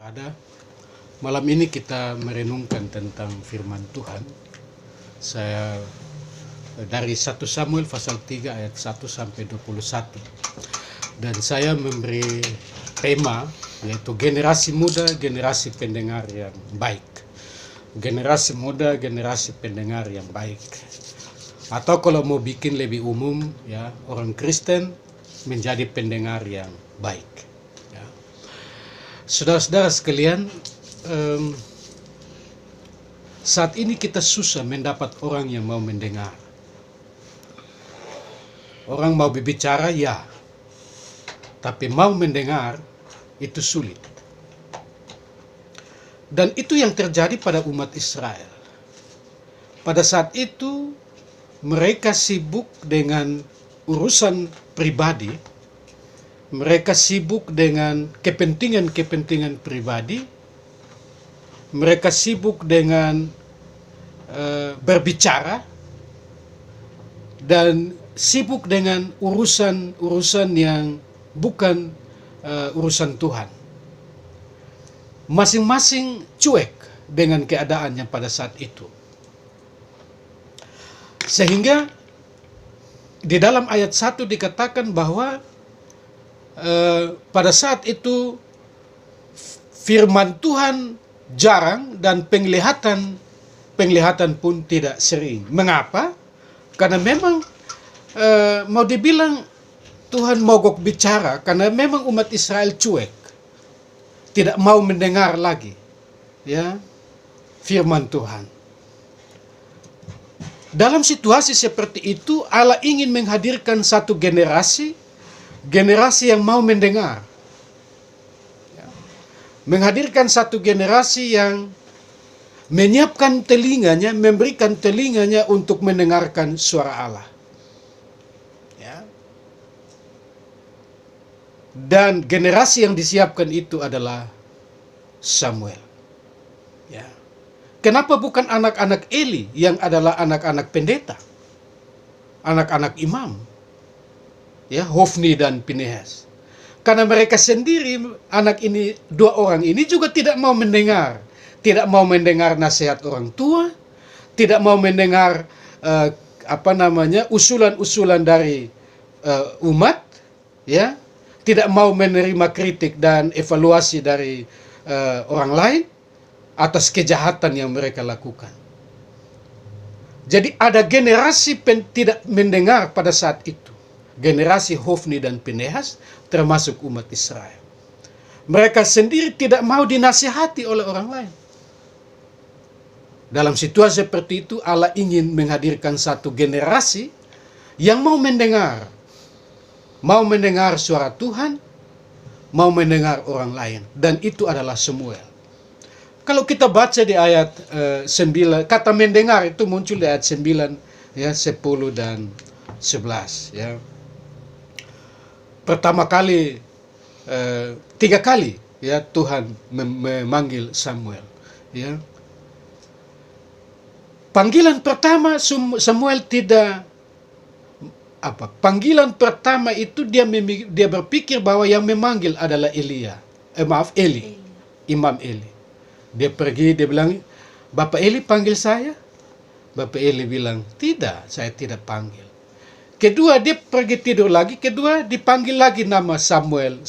ada. Malam ini kita merenungkan tentang firman Tuhan. Saya dari 1 Samuel pasal 3 ayat 1 sampai 21. Dan saya memberi tema yaitu generasi muda, generasi pendengar yang baik. Generasi muda, generasi pendengar yang baik. Atau kalau mau bikin lebih umum, ya, orang Kristen menjadi pendengar yang baik. Ya. Saudara-saudara sekalian, saat ini kita susah mendapat orang yang mau mendengar. Orang mau berbicara, ya, tapi mau mendengar itu sulit. Dan itu yang terjadi pada umat Israel. Pada saat itu mereka sibuk dengan urusan pribadi, mereka sibuk dengan kepentingan-kepentingan pribadi, mereka sibuk dengan berbicara, dan sibuk dengan urusan-urusan yang bukan urusan Tuhan. Masing-masing cuek dengan keadaannya pada saat itu. Sehingga di dalam ayat 1 dikatakan bahwa pada saat itu firman Tuhan jarang dan penglihatan pun tidak sering. Mengapa? Karena memang mau dibilang Tuhan mogok bicara karena memang umat Israel cuek, tidak mau mendengar lagi, ya, firman Tuhan. Dalam situasi seperti itu, Allah ingin menghadirkan satu generasi yang mau mendengar. Ya. Menghadirkan satu generasi yang menyiapkan telinganya, memberikan telinganya untuk mendengarkan suara Allah. Ya. Dan generasi yang disiapkan itu adalah Samuel. Ya. Kenapa bukan anak-anak Eli yang adalah anak-anak pendeta, anak-anak imam, ya, Hofni dan Pinehas? Karena mereka sendiri, anak ini, dua orang ini juga tidak mau mendengar, nasihat orang tua, tidak mau mendengar usulan-usulan dari umat, ya, tidak mau menerima kritik dan evaluasi dari orang lain atas kejahatan yang mereka lakukan. Jadi ada generasi tidak mendengar pada saat itu. Generasi Hofni dan Pinehas termasuk umat Israel. Mereka sendiri tidak mau dinasihati oleh orang lain. Dalam situasi seperti itu, Allah ingin menghadirkan satu generasi yang mau mendengar suara Tuhan, mau mendengar orang lain. Dan itu adalah Samuel. Kalau kita baca di ayat 9, kata mendengar itu muncul di ayat 9, ya, 10 dan 11. Ya. Pertama kali, 3 kali, ya, Tuhan memanggil Samuel. Ya. Panggilan pertama Samuel tidak panggilan pertama itu dia berpikir bahwa yang memanggil adalah Eli. Imam Eli. Dia pergi, dia bilang, "Bapak Eli panggil saya?" Bapak Eli bilang, "Tidak, saya tidak panggil." Kedua, dia pergi tidur lagi. Kedua, dipanggil lagi nama Samuel,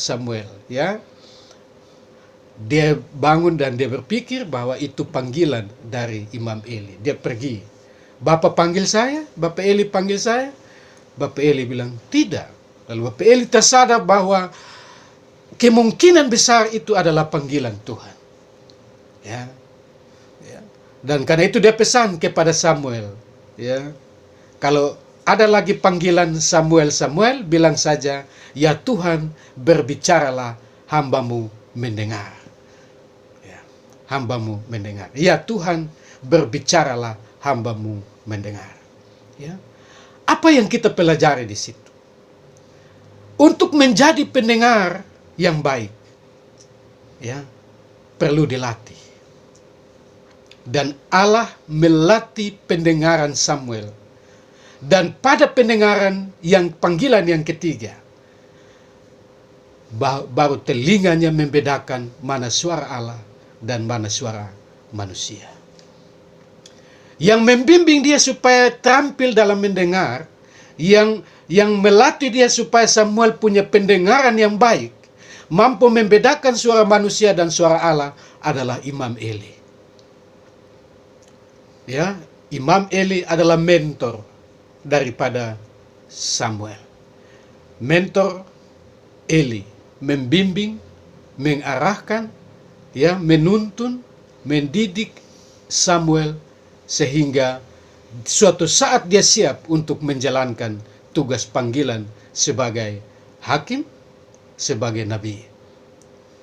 ya. Dia bangun dan dia berpikir bahwa itu panggilan dari Imam Eli. Dia pergi. "Bapak panggil saya? Bapak Eli panggil saya?" Bapak Eli bilang, "Tidak." Lalu Bapak Eli tersadar bahwa kemungkinan besar itu adalah panggilan Tuhan. Ya. Ya. Dan karena itu dia pesan kepada Samuel, ya, kalau ada lagi panggilan Samuel, bilang saja, "Ya Tuhan, berbicaralah, hambamu mendengar." Ya. Hambamu mendengar. "Ya Tuhan, berbicaralah, hambamu mendengar." Ya. Apa yang kita pelajari di situ? Untuk menjadi pendengar yang baik, ya, perlu dilatih. Dan Allah melatih pendengaran Samuel. Dan pada pendengaran yang panggilan yang ketiga, baru telinganya membedakan mana suara Allah dan mana suara manusia. Yang membimbing dia supaya terampil dalam mendengar, yang melatih dia supaya Samuel punya pendengaran yang baik, mampu membedakan suara manusia dan suara Allah, adalah Imam Eli. Ya, Imam Eli adalah mentor daripada Samuel. Mentor Eli membimbing, mengarahkan, ya, menuntun, mendidik Samuel sehingga suatu saat dia siap untuk menjalankan tugas panggilan sebagai hakim, sebagai nabi.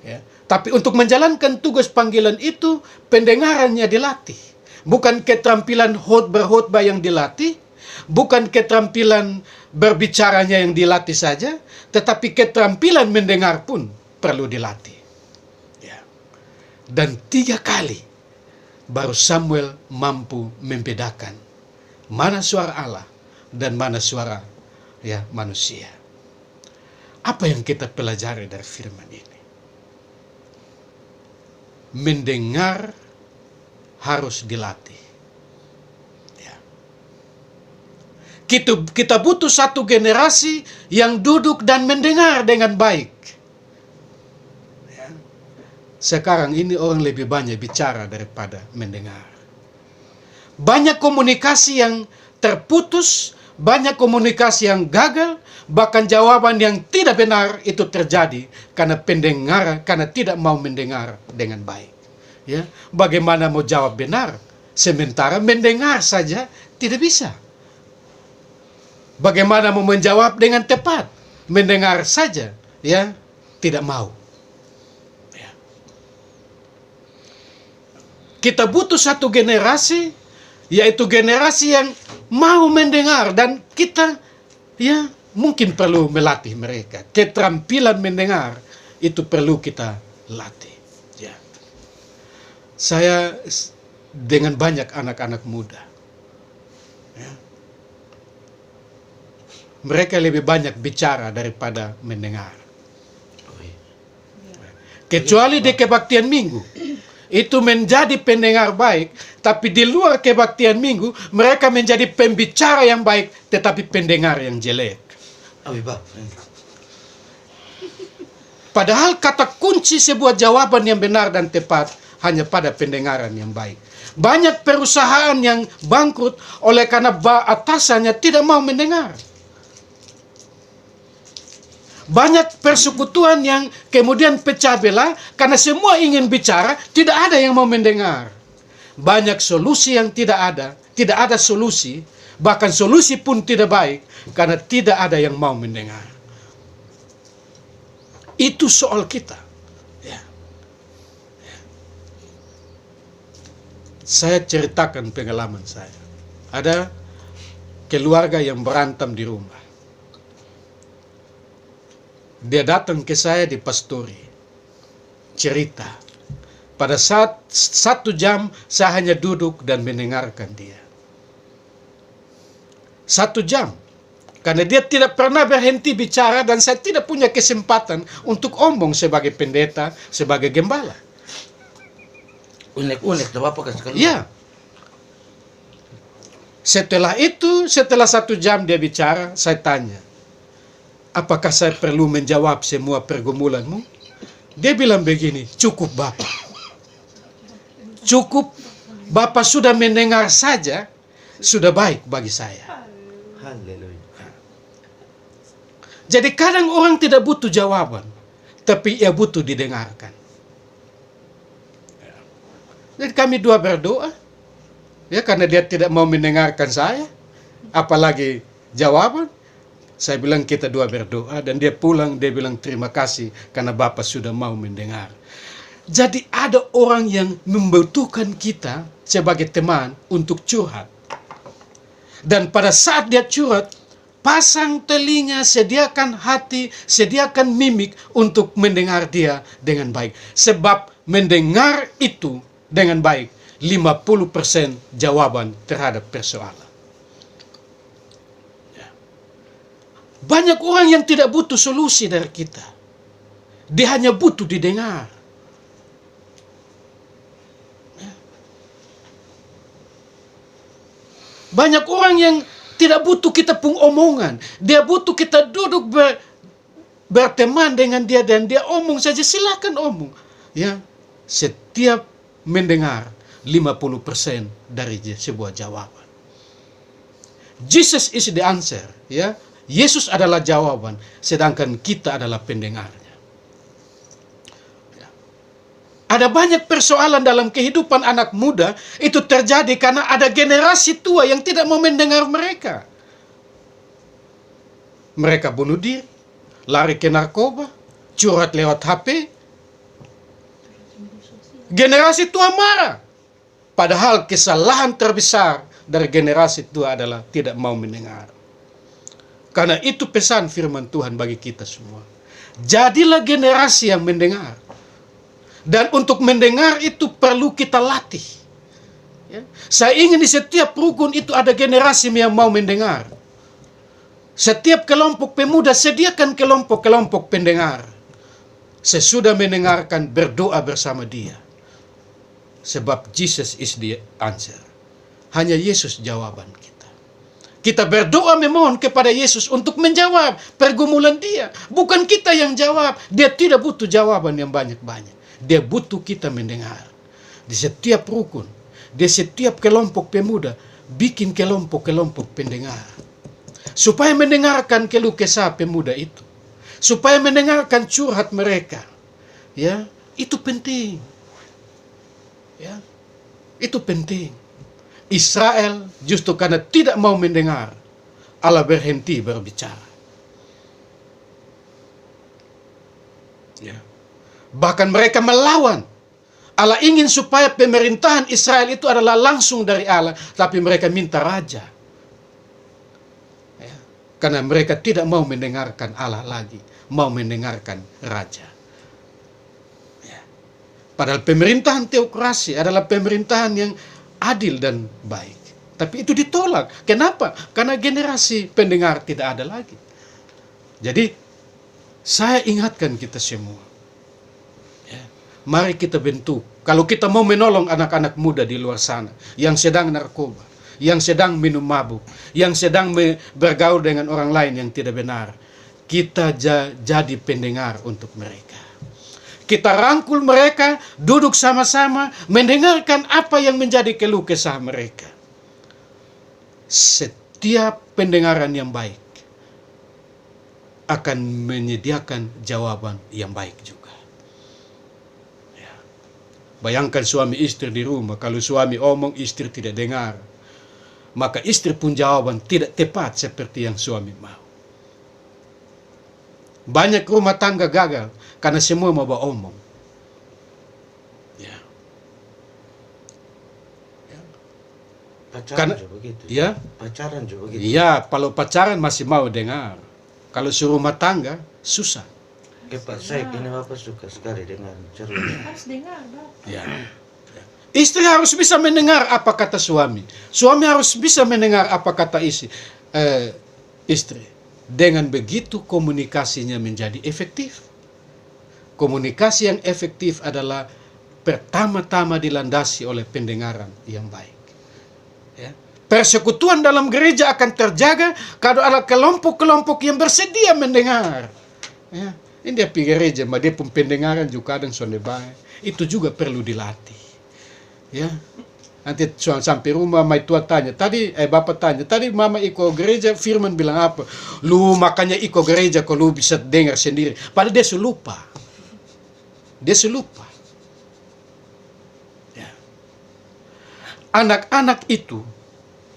Ya. Tapi untuk menjalankan tugas panggilan itu, pendengarannya dilatih. Bukan keterampilan berkhotbah yang dilatih, bukan keterampilan berbicaranya yang dilatih saja, tetapi keterampilan mendengar pun perlu dilatih. Ya. Dan 3 kali baru Samuel mampu membedakan mana suara Allah dan mana suara, ya, manusia. Apa yang kita pelajari dari firman ini? Mendengar harus dilatih. Ya. Kita butuh satu generasi yang duduk dan mendengar dengan baik. Ya. Sekarang ini orang lebih banyak bicara daripada mendengar. Banyak komunikasi yang terputus, banyak komunikasi yang gagal, bahkan jawaban yang tidak benar itu terjadi karena pendengar, karena tidak mau mendengar dengan baik. Ya, bagaimana mau jawab benar sementara mendengar saja tidak bisa? Bagaimana mau menjawab dengan tepat? Mendengar saja, ya, tidak mau. Ya. Kita butuh satu generasi, yaitu generasi yang mau mendengar, dan kita, ya, mungkin perlu melatih mereka. Keterampilan mendengar itu perlu kita latih. Ya. Saya dengan banyak anak-anak muda. Ya. Mereka lebih banyak bicara daripada mendengar. Kecuali di kebaktian minggu. Itu menjadi pendengar baik, tapi di luar kebaktian minggu, mereka menjadi pembicara yang baik, tetapi pendengar yang jelek. Padahal kata kunci sebuah jawaban yang benar dan tepat hanya pada pendengaran yang baik. Banyak perusahaan yang bangkrut oleh karena atasannya tidak mau mendengar. Banyak persekutuan yang kemudian pecah belah karena semua ingin bicara, tidak ada yang mau mendengar. Banyak solusi yang tidak ada solusi, bahkan solusi pun tidak baik karena tidak ada yang mau mendengar. Itu soal kita. Ya. Ya. Saya ceritakan pengalaman saya. Ada keluarga yang berantem di rumah. Dia datang ke saya di pastori, cerita. Pada saat 1 jam saya hanya duduk dan mendengarkan dia. 1 jam. Karena dia tidak pernah berhenti bicara dan saya tidak punya kesempatan untuk omong sebagai pendeta, sebagai gembala. Unek-unek, apa sekali? Ya. Setelah itu, setelah 1 jam dia bicara, saya tanya, apakah saya perlu menjawab semua pergumulanmu? Dia bilang begini, cukup Bapak. Cukup, Bapak sudah mendengar saja, sudah baik bagi saya. Haleluya. Jadi kadang orang tidak butuh jawaban, tapi ia butuh didengarkan. Jadi kami 2 berdoa, ya, karena dia tidak mau mendengarkan saya, apalagi jawaban. Saya bilang kita 2 berdoa, dan dia pulang, dia bilang terima kasih karena Bapak sudah mau mendengar. Jadi ada orang yang membutuhkan kita sebagai teman untuk curhat. Dan pada saat dia curhat, pasang telinga, sediakan hati, sediakan mimik untuk mendengar dia dengan baik. Sebab mendengar itu dengan baik, 50% jawaban terhadap persoalan. Banyak orang yang tidak butuh solusi dari kita. Dia hanya butuh didengar. Banyak orang yang tidak butuh kita pun omongan. Dia butuh kita duduk berteman dengan dia dan dia omong saja, silakan omong. Ya, setiap mendengar 50% dari sebuah jawaban. Jesus is the answer, ya. Yesus adalah jawaban, sedangkan kita adalah pendengarnya. Ya. Ada banyak persoalan dalam kehidupan anak muda itu terjadi karena ada generasi tua yang tidak mau mendengar mereka. Mereka bunuh diri, lari ke narkoba, curhat lewat HP. Generasi tua marah. Padahal kesalahan terbesar dari generasi tua adalah tidak mau mendengar. Karena itu pesan firman Tuhan bagi kita semua. Jadilah generasi yang mendengar. Dan untuk mendengar itu perlu kita latih. Ya. Saya ingin di setiap rukun itu ada generasi yang mau mendengar. Setiap kelompok pemuda sediakan kelompok-kelompok pendengar. Sesudah mendengarkan, berdoa bersama dia. Sebab Jesus is the answer. Hanya Yesus jawaban kita. Kita berdoa memohon kepada Yesus untuk menjawab pergumulan dia. Bukan kita yang jawab. Dia tidak butuh jawaban yang banyak-banyak. Dia butuh kita mendengar. Di setiap rukun, di setiap kelompok pemuda, bikin kelompok-kelompok pendengar. Supaya mendengarkan keluh kesah pemuda itu. Supaya mendengarkan curhat mereka. Ya, itu penting. Ya, itu penting. Israel justru karena tidak mau mendengar, Allah berhenti berbicara. Ya. Bahkan mereka melawan. Allah ingin supaya pemerintahan Israel itu adalah langsung dari Allah, tapi mereka minta raja. Ya. Karena mereka tidak mau mendengarkan Allah lagi, mau mendengarkan raja. Padahal pemerintahan teokrasi adalah pemerintahan yang adil dan baik. Tapi itu ditolak. Kenapa? Karena generasi pendengar tidak ada lagi. Jadi, saya ingatkan kita semua. Ya, mari kita bentuk. Kalau kita mau menolong anak-anak muda di luar sana, yang sedang narkoba, yang sedang minum mabuk, yang sedang bergaul dengan orang lain yang tidak benar, kita jadi pendengar untuk mereka. Kita rangkul mereka, duduk sama-sama, mendengarkan apa yang menjadi keluh kesah mereka. Setiap pendengaran yang baik akan menyediakan jawaban yang baik juga. Ya. Bayangkan suami istri di rumah, kalau suami omong, istri tidak dengar, maka istri pun jawaban tidak tepat seperti yang suami mau. Banyak rumah tangga gagal karena semua mau omong. Ya. Ya. Pacaran juga begitu. Ya. Pacaran juga begitu. Iya, kalau pacaran masih mau dengar. Kalau serumah tangga susah. Pak saya ini Bapak suka sekali dengan cerita. Harus dengar, Bapak. Ya. Istri harus bisa mendengar apa kata suami. Suami harus bisa mendengar apa kata istri. Dengan begitu komunikasinya menjadi efektif. Komunikasi yang efektif adalah pertama-tama dilandasi oleh pendengaran yang baik. Ya. Persekutuan dalam gereja akan terjaga kalau ada kelompok-kelompok yang bersedia mendengar. Ya. Ini dia pergi gereja, dia pun pendengaran juga kadang sonde baik. Itu juga perlu dilatih. Ya. Nanti sampai rumah, mai tua tanya, bapak tanya, tadi mama iko gereja, Firman bilang apa? Lu makanya iko gereja kalau lu bisa dengar sendiri. Padahal dia selupa. Dia selupa. Ya. Anak-anak itu,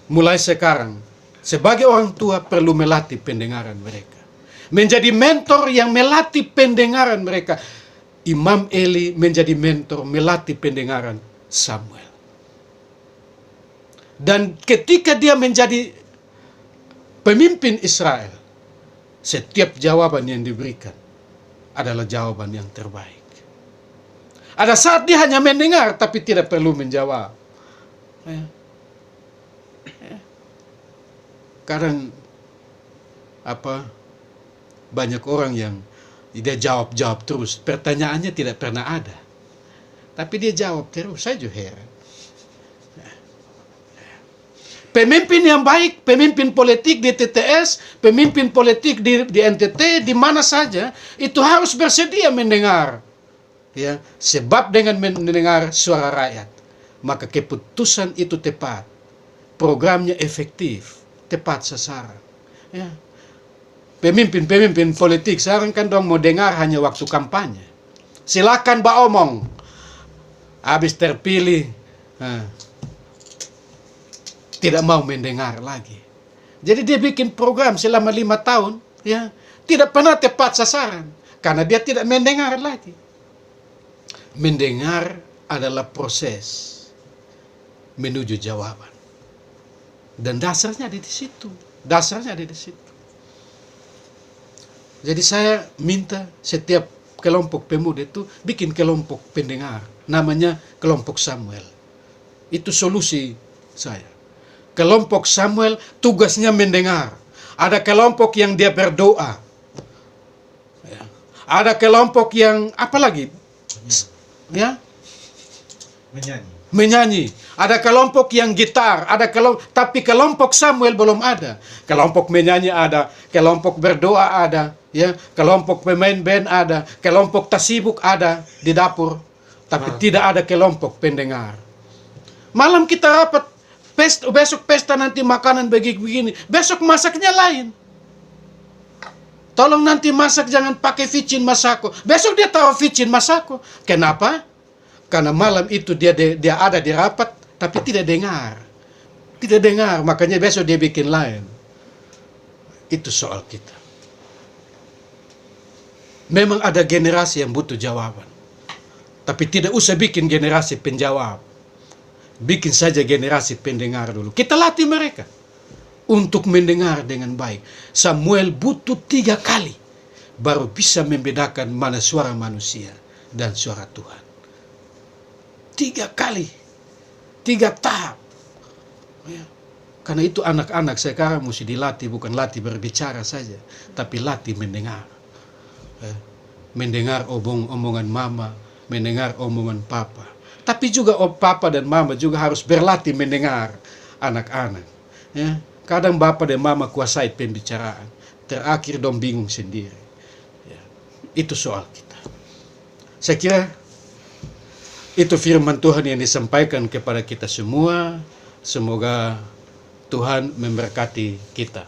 mulai sekarang, sebagai orang tua perlu melatih pendengaran mereka. Menjadi mentor yang melatih pendengaran mereka. Imam Eli menjadi mentor, melatih pendengaran Samuel. Dan ketika dia menjadi pemimpin Israel, setiap jawaban yang diberikan adalah jawaban yang terbaik. Ada saat dia hanya mendengar tapi tidak perlu menjawab. Kadang banyak orang yang Dia jawab terus. Pertanyaannya tidak pernah ada. Tapi dia jawab terus. Saya juga heran. Pemimpin yang baik, pemimpin politik di TTS, pemimpin politik di NTT, di mana saja, itu harus bersedia mendengar. Ya, sebab dengan mendengar suara rakyat, maka keputusan itu tepat, programnya efektif, tepat sasaran. Ya. Pemimpin politik sekarang kan dong mau dengar hanya waktu kampanye. Silakan Mbak omong. Habis terpilih, tidak mau mendengar lagi. Jadi dia bikin program selama 5 tahun, ya, tidak pernah tepat sasaran, karena dia tidak mendengar lagi. Mendengar adalah proses menuju jawaban. Dan dasarnya ada di situ. Dasarnya ada di situ. Jadi saya minta setiap kelompok pemuda itu bikin kelompok pendengar. Namanya kelompok Samuel. Itu solusi saya. Kelompok Samuel tugasnya mendengar. Ada kelompok yang dia berdoa. Ya. Ada kelompok yang apa lagi? Ya? Menyanyi. Ada kelompok yang gitar, tapi kelompok Samuel belum ada. Kelompok menyanyi ada, kelompok berdoa ada, ya, kelompok pemain band ada, kelompok tasibuk ada di dapur, tapi tidak ada kelompok pendengar. Malam kita rapat, besok pesta nanti makanan begini, besok masaknya lain. Tolong nanti masak jangan pakai vicin masako. Besok dia taruh vicin masako. Kenapa? Karena malam itu dia ada di rapat, tapi tidak dengar. Tidak dengar, makanya besok dia bikin lain. Itu soal kita. Memang ada generasi yang butuh jawaban. Tapi tidak usah bikin generasi penjawab. Bikin saja generasi pendengar dulu. Kita latih mereka untuk mendengar dengan baik. Samuel butuh 3 kali baru bisa membedakan mana suara manusia dan suara Tuhan. 3 kali. 3 tahap. Ya. Karena itu anak-anak sekarang mesti dilatih, bukan latih berbicara saja, tapi latih mendengar. Ya. Mendengar omongan mama, mendengar omongan papa. Tapi juga papa dan mama juga harus berlatih mendengar anak-anak. Ya. Kadang bapak dan mama kuasai pembicaraan, terakhir dong bingung sendiri. Ya. Itu soal kita. Saya kira itu firman Tuhan yang disampaikan kepada kita semua. Semoga Tuhan memberkati kita.